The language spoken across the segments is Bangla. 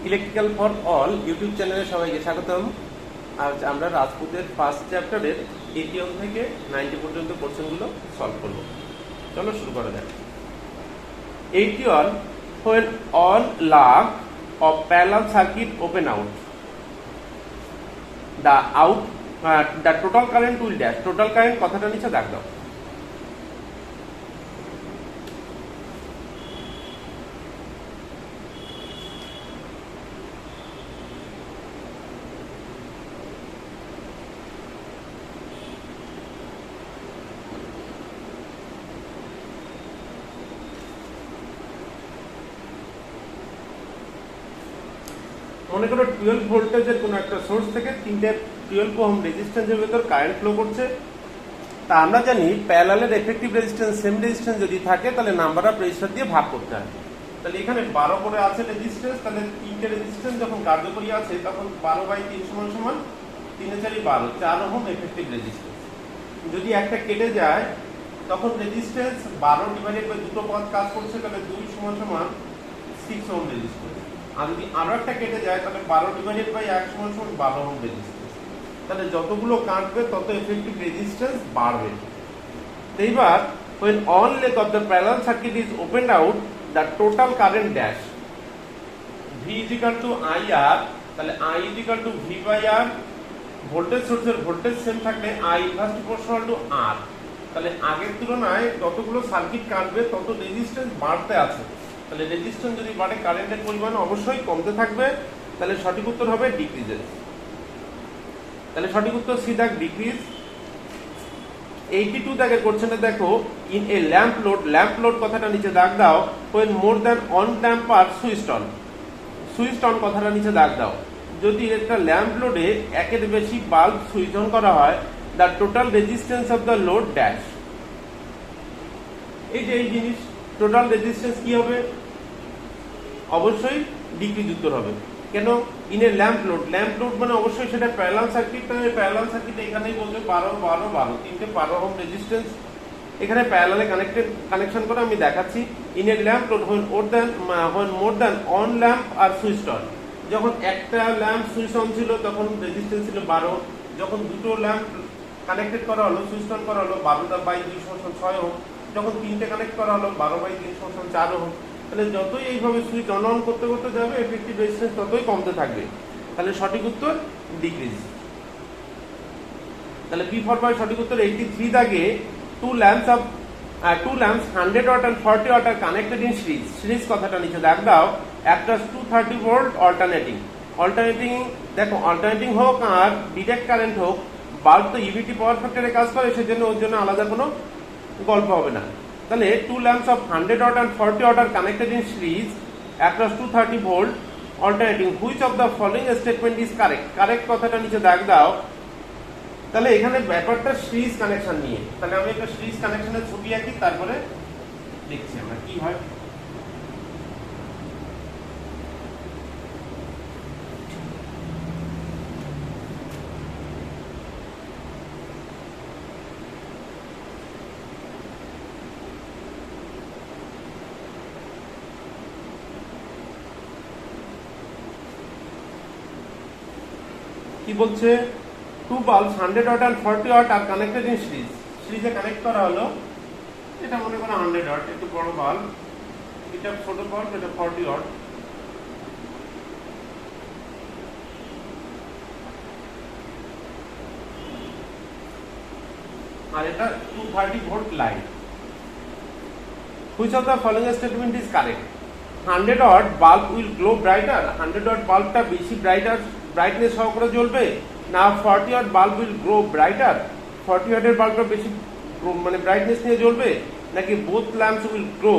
ইলেকট্রিক্যাল ফর অল ইউটিউব চ্যানেলে সবাইকে স্বাগতম। আজ আমরা রাজপুতের ফার্স্ট চ্যাপ্টারের 81 থেকে 90 পর্যন্ত কোশ্চেনগুলো সলভ করব। চলো শুরু করা যাক। 81, when all lag of parallel circuit open out, the total current will dash. total current কথাটা নিচে দাগ দাও। মনে করো 12 ভোল্টেজের কোনো একটা সোর্স থেকে তিনটে 12 ওহম রেজিস্ট্যান্সের ভেতর কারেন্ট ফ্লো করছে। তা আমরা জানি প্যারালালের এফেক্টিভ রেজিস্ট্যান্স সেম রেজিস্ট্যান্স যদি থাকে তাহলে নাম্বার অফ রেজিস্ট্যান্স দিয়ে ভাগ করতে হয়। তাহলে এখানে 12 করে আছে রেজিস্ট্যান্স, তাহলে তিনটে রেজিস্ট্যান্স যখন কার্যকরী আছে তখন 12/3 সমান 3 4 12 4 ওহম এফেক্টিভ রেজিস্ট্যান্স। যদি একটা কেটে যায় তখন রেজিস্ট্যান্স 12 ডিভাইডেড বাই দুটো পদ কাজ করছে, তাহলে 2 সমান 6 ওহম রেজিস্ট্যান্স। আর যদি আরো একটা কেটে যায় তাহলে 12 ডিভাইডেড বাই 1 সমান 12 ওহম রেজিস্ট্যান্স। তাহলে যতগুলো কাটবে তত এফেক্টিভ রেজিস্ট্যান্স বাড়বে। এইবার when all leg of the parallel circuit is opened out, the total current dash. V is equal to IR, তাহলে I is equal to V by R। Voltage সোর্সের ভোল্টেজ সেম থাকলে I inverse proportional to R। তাহলে আগের তুলনায় যতগুলো সার্কিট কাটবে তত রেজিস্ট্যান্স বাড়তে আছে। তাহলে রেজিস্ট্যান্স যদি বাড়ে কারেন্টের পরিমাণ অবশ্যই কমতে থাকবে। তাহলে সঠিক উত্তর হবে ডিক্রিজেস। তাহলে সঠিক উত্তর সি দাগ ডিক্রিজ। 82 দাগের কোশ্চেনে দেখো, ইন এ ল্যাম্প লোড কথাটা নিচে দাগ দাও। when more than 1 lamp are switched on কথাটা নিচে দাগ দাও। যদি একটা ল্যাম্প লোডে একের বেশি বাল্ব সুইচ অন করা হয়, the total resistance of the load dash. এই যে এই জিনিস টোটাল রেজিস্ট্যান্স কি হবে? অবশ্যই ডিক্রিজ উত্তর হবে। কেন? ইন এ ল্যাম্প লোড মানে অবশ্যই সেটা প্যারালাল সার্কিট। প্যারালাল সার্কিট এখানেই বলবে 12 12 12 তিনটে 12 ওহম রেজিস্ট্যান্স এখানে প্যারালালে কানেকশন করে আমি দেখাচ্ছি। In a lamp load when more than 1 lamp are switched on, যখন একটা ল্যাম্প সুইচ অন ছিল তখন রেজিস্ট্যান্স ছিল 12। যখন দুটো ল্যাম্প কানেক্টেড করা হলো, সুইচ অন করা হলো, 12/2 সমান 6 ওহম। যখন তিনটে কানেক্ট করা হলো 12/3 সমান 4 ওহম। তাহলে যতই এইভাবে সুইচ অন করতে করতে যাবে এফেক্টিভ রেজিস্ট্যান্স ততই কমতে থাকবে। তাহলে সঠিক উত্তর ডিক্রিজ। তাহলে বি ফর বাই সঠিক উত্তর 83 দাগে two lamps 100 watt and 40 watt are connected in series। Series কথাটা নিচে দাগ দাও। একটা 230 ভোল্ট অল্টারনেটিং দেখো, অল্টারনেটিং হোক আর ডিরেক্ট কারেন্ট হোক, বাল্ব তো ইভিটি পাওয়ার ফ্যাক্টরে কাজ করে, সেজন্য ওর জন্য আলাদা কোনো গল্প হবে না। তাহলে 2 lamps of 100 watt and 40 watt are connected in series across 230 volt alternating, which of the following statement is correct? Correct কথাটা নিচে দাগ দাও। তাহলে এখানে ব্যাপারটা সিরিজ কানেকশন নিয়ে, তাহলে আমি একটা সিরিজ কানেকশনের ছবি আঁকি, তারপরে দেখছি আমরা কি হয়। কি বলছে? two bulbs 100 watt and 40 watt are connected in series। সিরিজে কানেক্ট করা হলো। এটা মনে করো 100 watt, একটু বড় বাল্ব, এটা ছোট বাল্ব, এটা 40 watt। আর এটা 230 volt line. which of the following statement is correct? 100 watt bulb will glow brighter। 100 watt বাল্বটা বেশি ব্রাইটনেস সহকারে জ্বলবে না 40 watt bulb will glow brighter? 40 ওয়াটের বাল্বটা বেশি মানে ব্রাইটনেস নিয়ে জ্বলবে, নাকি both lamps will glow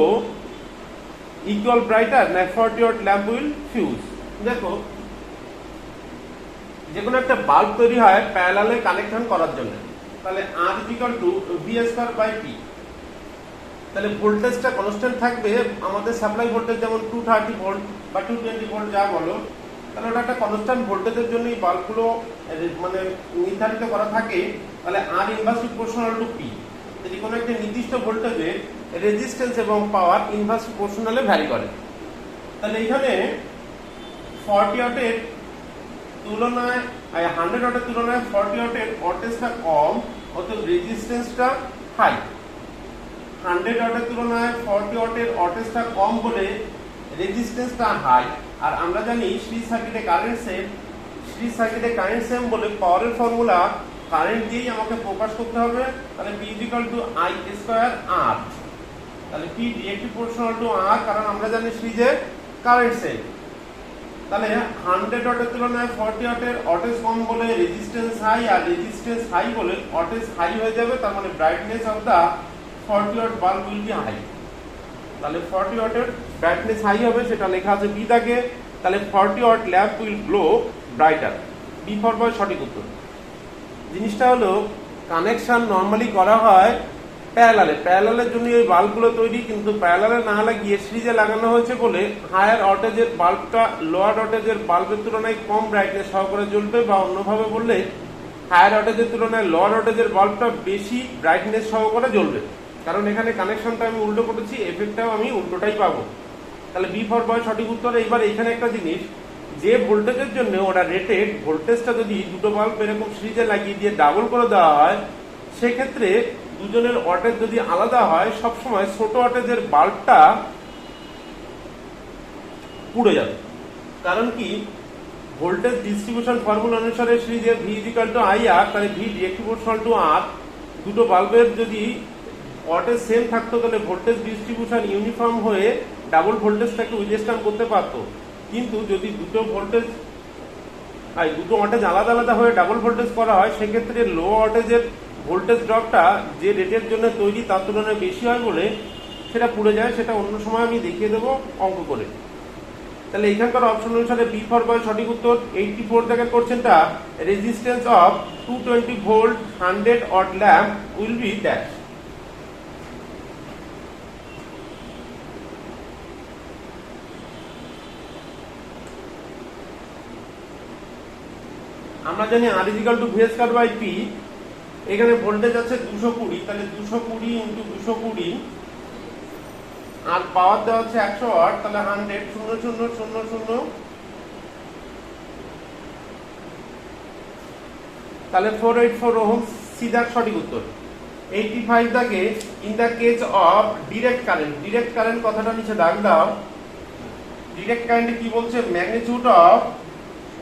equal brighter, না 40 ওয়াট ল্যাম্প উইল ফিউজ? দেখো, যে কোনো একটা বাল্ব তৈরি হয় প্যারালালে কানেকশন করার জন্য। তাহলে R is equal to V²/P। তাহলে ভোল্টেজটা কনস্ট্যান্ট থাকবে। আমাদের সাপ্লাই ভোল্টেজ যেমন 230 ভোল্ট বা 220 ভোল্ট যা বলো, তাহলে ওটা একটা কনস্ট্যান্ট ভোল্টেজের জন্য এই বাল্বগুলো মানে নির্ধারিত করা থাকে। তাহলে R inverse proportional to P। যদি কোনো একটা নির্দিষ্ট ভোল্টেজে রেজিস্ট্যান্স এবং পাওয়ার ইনভার্স প্রপোর্শনালে ভ্যারি করে। তাহলে এখানে 40 ওয়াটের তুলনায় 100 ওয়াটের তুলনায় 40 ওয়াটের ওয়াটেজটা কম, অতএব রেজিস্ট্যান্সটা হাই। 100 ওয়াটের তুলনায় 40 ওয়াটের ওয়াটেজটা কম বলে রেজিস্ট্যান্সটা হাই। আর আমরা জানি সিরিজ সার্কিটে কারেন্ট সেম বলে পাওয়ারের ফর্মুলা কারেন্ট দিয়েই আমাকে প্রকাশ করতে হবে। তাহলে P I স্কয়ার R, তাহলে P directly proportional to R, কারণ আমরা জানি সিরিজে কারেন্ট সেম। তাহলে 100 ওয়াটের তুলনায় 40 ওয়াটের ওয়াটেজ কম বলে রেজিস্ট্যান্স হাই, আর রেজিস্ট্যান্স হাই বলে ওয়াটেজ হাই হয়ে যাবে। তার মানে brightness of the 40 watt bulb will be high. তাহলে 40 ওয়াটের ব্রাইটনেস হাই হবে, সেটা লেখা আছে বি দাগে। তাহলে 40 watt lamp will glow brighter. B for boy সঠিক উত্তর। জিনিসটা হলো কানেকশন নরমালি করা হয় প্যারালালের জন্য এই বাল্বগুলো তৈরি, কিন্তু প্যারালালে না লাগিয়ে সিরিজে লাগানো হয়েছে বলে হায়ার ওয়াটেজের বাল্বটা লোয়ার ওয়াটেজের বাল্বের তুলনায় কম ব্রাইটনেস সহকারে জ্বলবে, বা অন্যভাবে বললে হায়ার ওয়াটেজের তুলনায় লোয়ার ওয়াটেজের বাল্বটা বেশি ব্রাইটনেস সহকারে জ্বলবে। কারণ এখানে কানেকশনটা আমি উল্টো করেছি, এফেক্টটাও আমি উল্টোটাই পাবো। তাহলে বি ফর বয় সঠিক উত্তর। এইবার এখানে একটা জিনিস, যে ভোল্টেজের জন্য ওরা রেটেড ভোল্টেজটা যদি দুটো বাল্ব এরকম সিরিজে লাগিয়ে দিয়ে ডাবল করে দেওয়া হয়, সেক্ষেত্রে দুজনের ওয়াটেজ যদি আলাদা হয়, সবসময় ছোট ওয়াটেজের বাল্বটা পুড়ে যাবে। কারণ কি, ভোল্টেজ ডিস্ট্রিবিউশন ফর্মুলা অনুসারে সিরিজে V IR, তাহলে V directly proportional to R। দুটো বাল্বের যদি ওয়াটেজ সেম থাকতো তাহলে ভোল্টেজ ডিস্ট্রিবিউশন ইউনিফর্ম হয়ে ডাবল ভোল্টেজটাকে উইথস্ট্যান্ড করতে পারতো। কিন্তু যদি দুটো ওয়াটেজ আলাদা আলাদা হয়ে ডাবল ভোল্টেজ করা হয়, সেক্ষেত্রে লো ওয়াটেজের ভোল্টেজ ড্রপটা যে রেটের জন্য তৈরি তার তুলনায় বেশি হয় বলে সেটা পুড়ে যায়। সেটা অন্য সময় আমি দেখিয়ে দেবো অঙ্ক করে। তাহলে এখানকার অপশন অনুসারে বি ফর বয় সঠিক উত্তর। 84 দেখেন কোশ্চেনটা, resistance of 220 volt 100 watt lamp will be dash. আমরা জানি R = V স্কয়ার P। এখানে ভোল্টেজ আছে 220, তাহলে 220 × 220, আর পাওয়ার দেওয়া হচ্ছে 100 ওয়াট, তাহলে 100 0 0 0 0, তাহলে 484 ওহম। সিধা সঠিক উত্তর। 85 দাগে, in the case of direct current কথাটা নিচে দাগ দাও। ডিরেক্ট কারেন্টে কি বলছে, magnitude of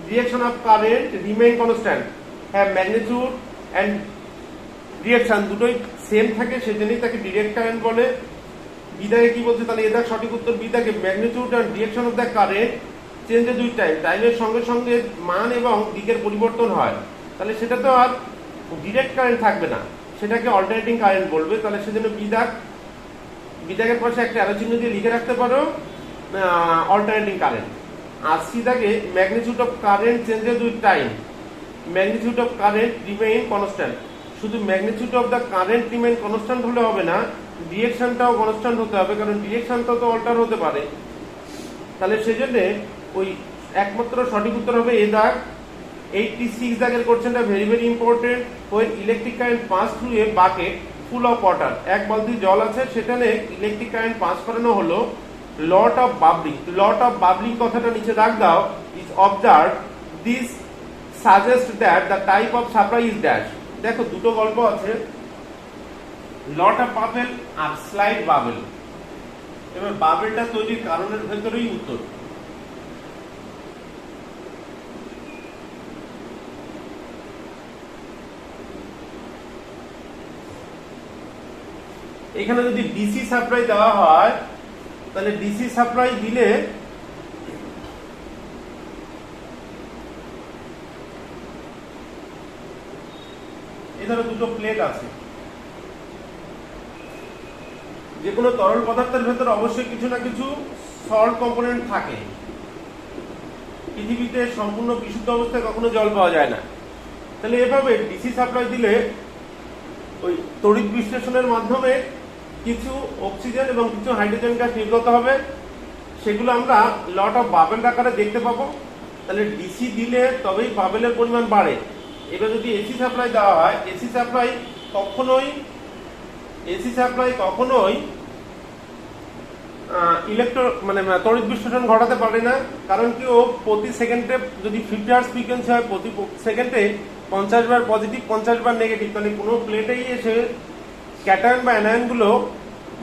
direction of current remain constant. হ্যাঁ, ম্যাগনিটিউড এন্ড ডিরেকশন দুটোই সেম থাকে, সেজন্যই তাকে ডিরেক্ট কারেন্ট বলে। বিদাগে কি বলছে, তাহলে এদাগ সঠিক উত্তর। বিদাগে magnitude and direction of the current change দুই টাইমের সঙ্গে সঙ্গে মান এবং দিকের পরিবর্তন হয়, তাহলে সেটা তো আর ডিরেক্ট কারেন্ট থাকবে না, সেটাকে অল্টারনেটিং কারেন্ট বলবে। তাহলে সেজন্য বিদাগের পাশে একটা অ্যারো চিহ্ন দিয়ে লিখে রাখতে পারো অল্টারনেটিং কারেন্ট। আর সিদাগে magnitude of current changes with time, magnitude of current remain constant. শুধু magnitude of the current remain constant হলে হবে না, ডিরেকশনটাও কনস্ট্যান্ট হতে হবে, কারণ ডিরেকশনটা তো অল্টার হতে পারে। তাহলে সেজন্য ওই একমাত্র সঠিক উত্তর হবে এ দাগ। 86 দাগের কোশ্চেনটা very very important. when electric current pass through a bucket full of water, এক বালতি জল আছে, সেখানে ইলেকট্রিক কারেন্ট পাস করানো হলো, লট অফ বাবলিং কথাটা নিচে দাগ দাও। Is observe this suggest that the type of supply is dash. দেখো দুটো গল্প আছে, লট অফ বাবেল আর স্লাইড বাবেল। এবার বাবেলটা তৈরির কারণের ভেতরেই উত্তর। এখানে যদি ডিসি সাপ্লাই দেওয়া হয়, তাহলে ডিসি সাপ্লাই দিলে এখানে দুটো প্লেট আছে, যে কোনো তরল পদার্থের ভেতর অবশ্যই কিছু না কিছু সল্ট কম্পোনেন্ট থাকে। পৃথিবীতে সম্পূর্ণ বিশুদ্ধ অবস্থায় কখনো জল পাওয়া যায় না। তাহলে এভাবে ডিসি সাপ্লাই দিলে ওই তড়িৎ বিশ্লেষণের মাধ্যমে কিছু অক্সিজেন এবং কিছু হাইড্রোজেন গ্যাস নির্গত হবে, সেগুলো আমরা লট অফ বাবেল আকারে দেখতে পাবো। তাহলে ডিসি দিলে তবেই বাবেলের পরিমাণ বাড়ে। এবার যদি এসি সাপ্লাই দেওয়া হয়, এসি সাপ্লাই কখনোই ইলেকট্রো মানে তড়িৎ বিশ্লেষণ ঘটাতে পারে না, কারণ কি ও প্রতি সেকেন্ডে যদি 50 হার্টজ ফ্রিকোয়েন্সি হয়, প্রতি সেকেন্ডে 50 বার পজিটিভ 50 বার নেগেটিভ, তাহলে কোনো প্লেটেই এসে ক্যাটায়ন বা অ্যানায়ন গুলো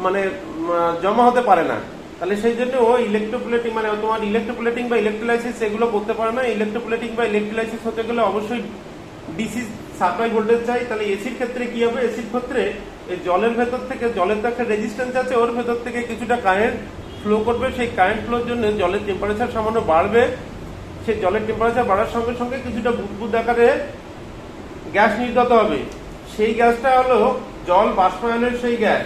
মানে জমা হতে পারে না। তাহলে সেই জন্য ও ইলেকট্রোপ্লেটিং মানে তোমার ইলেকট্রোপ্লেটিং বা ইলেকট্রোলাইসিস এগুলো করতে পারে না। ইলেকট্রোপ্লেটিং বা ইলেকট্রোলাইসিস হতে গেলে অবশ্যই ডিসি সাপ্লাই ভোল্টেজ চাই। তাহলে এসির ক্ষেত্রে কি হবে, এসির ক্ষেত্রে এই জলের ভেতর থেকে, জলের তো একটা রেজিস্ট্যান্স আছে, ওর ভেতর থেকে কিছুটা কারেন্ট ফ্লো করবে। সেই কারেন্ট ফ্লোর জন্য জলের টেম্পারেচার সামান্য বাড়বে। সেই জলের টেম্পারেচার বাড়ার সঙ্গে সঙ্গে কিছুটা বুদবুদ আকারে গ্যাস নির্গত হবে। সেই গ্যাসটা হলো জল বাষ্পায়নের সেই গ্যাস।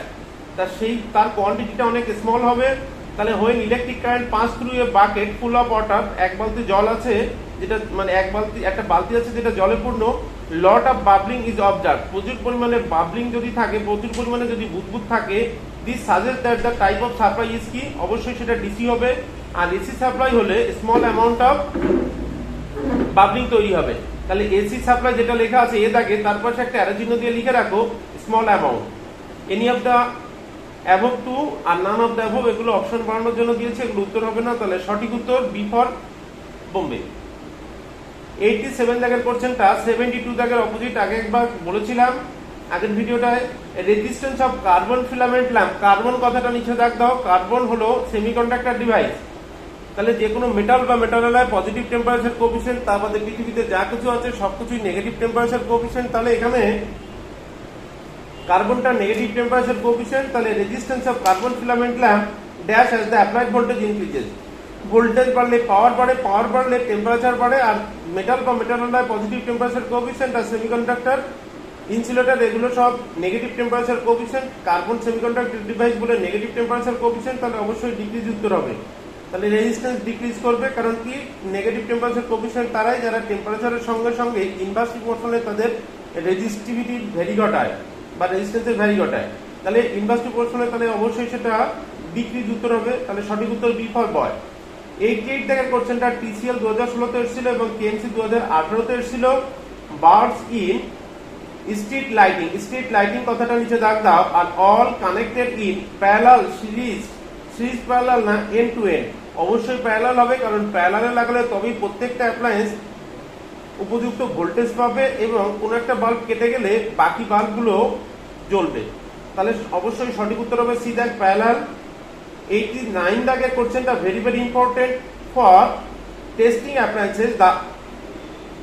তার কোয়ান্টিটিটা অনেক স্মল হবে। তাহলে when electric current pass through a bucket full of water, এক বালতি জল আছে যেটা মানে একটা বালতি আছে যেটা জলে পূর্ণ, lot of babbling is observe, প্রচুর পরিমাণে বাবলিং যদি থাকে, প্রচুর পরিমাণে যদি বুদবুদ থাকে, this suggest that the type of supply is কি, অবশ্যই সেটা ডিসি হবে। আর এসি সাপ্লাই হলে স্মল অ্যামাউন্ট অফ বাবলিং তৈরি হবে। তাহলে এসি সাপ্লাই যেটা লেখা আছে এ দাগে, তার পাশে একটা অ্যারো চিহ্ন দিয়ে লিখে রাখো small amount. Any of the above two আর নান অফ দ্য অ্যাবভ, এগুলো অপশন বাড়ানোর জন্য দিয়েছে, এগুলো উত্তর হবে না। তাহলে সঠিক উত্তর বি ফর বোম্বে। 87 দাগের কোশ্চেনটা 72 দাগের অপোজিট। আগে একবার বলেছিলাম আগের ভিডিওটায়, resistance of carbon filament lamp. Carbon কথাটা নিচে দাগ দাও। কার্বন হলো সেমিকন্ডাক্টর ডিভাইস। তাহলে যে কোনো মেটাল বা metal alloy positive temperature coefficient, তার মধ্যে পৃথিবীতে যা কিছু আছে সবকিছুই নেগেটিভ টেম্পারেচার কোএফিসিয়েন্ট। তাহলে এখানে কার্বনটা নেগেটিভ টেম্পারেচার কোএফিসিয়েন্ট। তাহলে resistance of carbon filament lamp dash as the applied voltage increases. Voltage বাড়লে পাওয়ার বাড়ে, পাওয়ার বাড়লে টেম্পারেচার বাড়ে। আর মেটাল বা metal alloy positive temperature coefficient, আর সেমিকন্ডাক্টর ইনসুলেটর এগুলো সব negative temperature coefficient. Carbon semiconductor device বলে নেগেটিভ টেম্পারেচার কোএফিসিয়েন্ট, তাহলে অবশ্যই ডিক্রিজ উত্তর হবে। তাহলে রেজিস্ট্যান্স ডিক্রিজ করবে, কারণ কি নেগেটিভ টেম্পারেচার কোএফিসিয়েন্ট তারাই যারা টেম্পারেচারের সঙ্গে সঙ্গে ইনভার্স প্রপোর্শনে তাদের রেজিস্টিভিটির ভ্যারি ঘটায় বা রেজিস্ট্যান্সের ভ্যারি ঘটায়। তাহলে ইনভার্স প্রপোর্শনে তাহলে অবশ্যই সেটা ডিক্রিজ উত্তর হবে। তাহলে সঠিক উত্তর বি ফর বয়। 88 টাকার কোশ্চেনটা টিসিএল 2016 তে এসেছিল এবং কেএমসি 2018 তে এসেছিল। Birds in street lighting. Street lighting কথাটা নিচে দাগ দাও। Are all connected in parallel series parallel না এন্ড টু এন্ড, অবশ্যই প্যারালাল হবে, কারণ প্যারালালে লাগালে তবেই প্রত্যেকটা অ্যাপ্লায়েন্স উপযুক্ত ভোল্টেজ পাবে এবং কোন একটা বাল্ব কেটে গেলে বাকি বাল্বগুলো জ্বলবে। তাহলে অবশ্যই সঠিক উত্তর হবে সি দাগ প্যারালাল। 89 দাগের কোশ্চেনটা very very important for testing appliances. The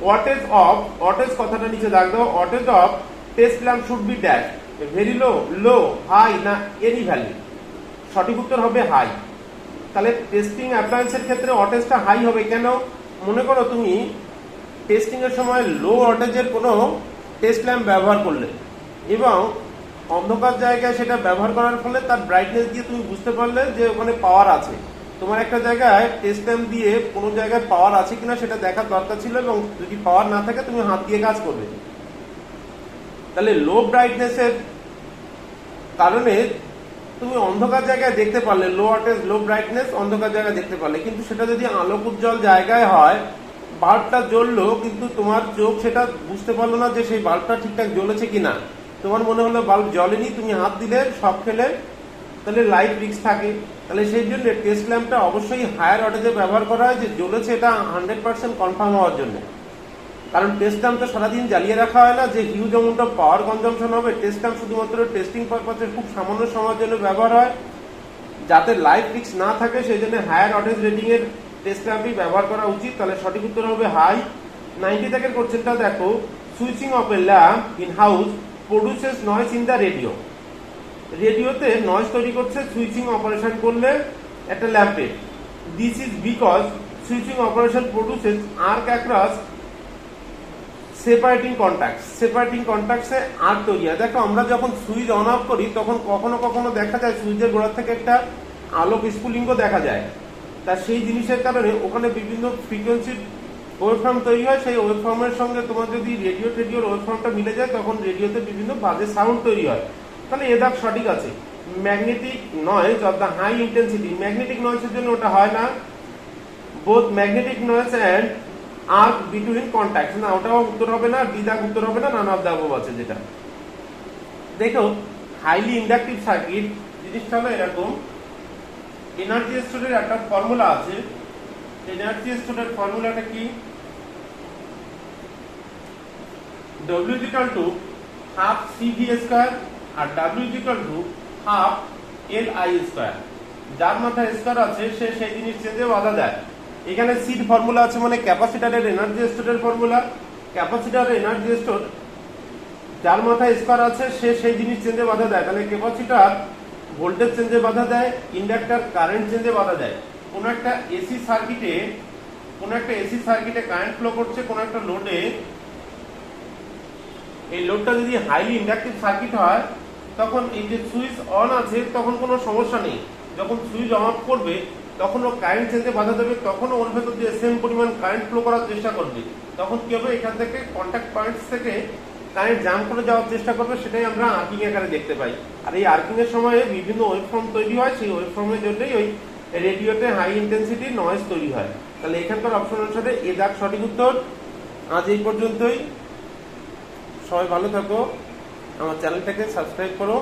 weightage কথাটা নিচে দাগ দাও। Weightage of test lamp should be dash, very low, high না এনি ভ্যালু। সঠিক উত্তর হবে হাই। তাহলে টেস্টিং অ্যাপ্লায়েন্সের ক্ষেত্রে ওয়াটেজটা হাই হবে কেন? মনে করো তুমি টেস্টিং এর সময় লো ওয়াটেজের কোনো টেস্ট ল্যাম্প ব্যবহার করলে এবং অন্ধকার জায়গায় সেটা ব্যবহার করার ফলে তার ব্রাইটনেস দিয়ে তুমি বুঝতে পারলে যে ওখানে পাওয়ার আছে। তোমার একটা জায়গায় টেস্ট ল্যাম্প দিয়ে কোনো জায়গায় পাওয়ার আছে কিনা সেটা দেখার দরকার ছিল, এবং যদি পাওয়ার না থাকে তুমি হাত দিয়ে কাজ করবে। তাহলে লো ব্রাইটনেসের কারণে তুমি অন্ধকার জায়গায় দেখতে পারলে, লো ওয়াটেজ লো ব্রাইটনেস অন্ধকার জায়গায় দেখতে পারলে, কিন্তু সেটা যদি আলোক উজ্জ্বল জায়গায় হয়, বাল্বটা জ্বললো কিন্তু তোমার চোখ সেটা বুঝতে পারলো না যে সেই বাল্বটা ঠিকঠাক জ্বলেছে কিনা। তোমার মনে হলো বাল্ব জ্বলেনি, তুমি হাত দিলে সব খেলে, তাহলে লাইফ রিস্ক থাকে। তাহলে সেই জন্য টেস্ট ল্যাম্পটা অবশ্যই হায়ার ওয়াটেজে ব্যবহার করা হয়, যে জ্বলেছে এটা 100% কনফার্ম হওয়ার জন্য। কারণ টেস্ট ল্যাম্প তো সারাদিন জ্বালিয়ে রাখা হয় না যে huge amount of power consumption হবে। টেস্ট ল্যাম্প শুধুমাত্র টেস্টিং পারপাসে খুব সামান্য সময়ের জন্য ব্যবহার হয়, যাতে লাইফ রিস্ক না থাকে। সেই জন্য হায়ার ওয়াটেজ রেটিং এর টেস্ট ল্যাম্পই ব্যবহার করা উচিত। তাহলে সঠিক উত্তর হবে হাই। 90 থেকে কোশ্চেনটা দেখো, switching off a lamp in house produces noise in the radio. রেডিওতে নয়েজ তৈরি করছে সুইচিং অপারেশন করলে একটা ল্যাম্পে। This is because switching operation produces arc across separating contact. Separating কন্ট্যাক্টসে আর্ক তৈরি হয়। দেখো আমরা যখন সুইচ অন অফ করি তখন কখনো কখনো দেখা যায় সুইচের গোড়া থেকে একটা আলোক স্ফুলিঙ্গ দেখা যায়। তা সেই জিনিসের কারণে ওখানে বিভিন্ন ফ্রিকোয়েন্সির ওয়েভফর্ম তৈরি হয়। সেই ওয়েভফর্মের সঙ্গে তোমার যদি রেডিওর ওয়েভফর্মটা মিলে যায় তখন রেডিওতে বিভিন্ন বাজে সাউন্ড তৈরি হয়। তাহলে এ দাগ সঠিক আছে। Magnetic noise of the high intensity, magnetic নয়েজের জন্য ওটা হয় না। Both magnetic noise and arc between contact, না ওটাও উত্তর হবে না। ডি দাগ উত্তর হবে না, নান অফ দ্য অ্যাবভ আছে যেটা। দেখো হাইলি ইন্ডাকটিভ সার্কিট জিনিসটা হলো এরকম, এনার্জি স্টোরের একটা ফর্মুলা আছে। এনার্জি স্টোরের ফর্মুলাটা কি? W is equal to half CV square আর W is equal to half LI square. যার মাথায় স্কয়ার আছে সে সেই জিনিস চেঞ্জে বাধা দেয়। এখানে সির ফর্মুলা আছে মানে ক্যাপাসিটরের এনার্জি স্টোরের ফর্মুলা। ক্যাপাসিটরের এনার্জি স্টোর যার মাথায় স্কয়ার আছে সে সেই জিনিস চেঞ্জে বাধা দেয়। তাহলে ক্যাপাসিটর ভোল্টেজ চেঞ্জে বাধা দেয়, ইন্ডাক্টর কারেন্ট চেঞ্জে বাধা দেয়। কোন একটা এসি সার্কিটে কারেন্ট ফ্লো করছে কোন একটা লোডে, এই লোডটা যদি হাইলি ইন্ডাকটিভ সার্কিট হয় তখন এই যে সুইচ অন আছে তখন কোনো সমস্যা নেই। যখন সুইচ অফ করবে তখন ও কারেন্ট চেঞ্জে বাধা দেবে, তখন ওর ভেতর দিয়ে সেম পরিমাণ কারেন্ট ফ্লো করার চেষ্টা করবে। তখন কি হবে, এখান থেকে কন্ট্যাক্ট পয়েন্টস থেকে কারেন্ট জাম্প করে যাওয়ার চেষ্টা করবে, সেটাই আমরা আর্কিং আকারে দেখতে পাই। আর এই আর্কিং এর সময় বিভিন্ন ওয়েভফর্ম তৈরি হয়, সেই ওয়েভফর্মের জন্যই ওই রেডিওতে হাই ইন্টেন্সিটি নয়েজ তৈরি হয়। তাহলে এখানকার অপশন অনুসারে এ দাগ সঠিক উত্তর। আজ এই পর্যন্তই। সবাই ভালো থাকো, আমার চ্যানেলটাকে সাবস্ক্রাইব করো।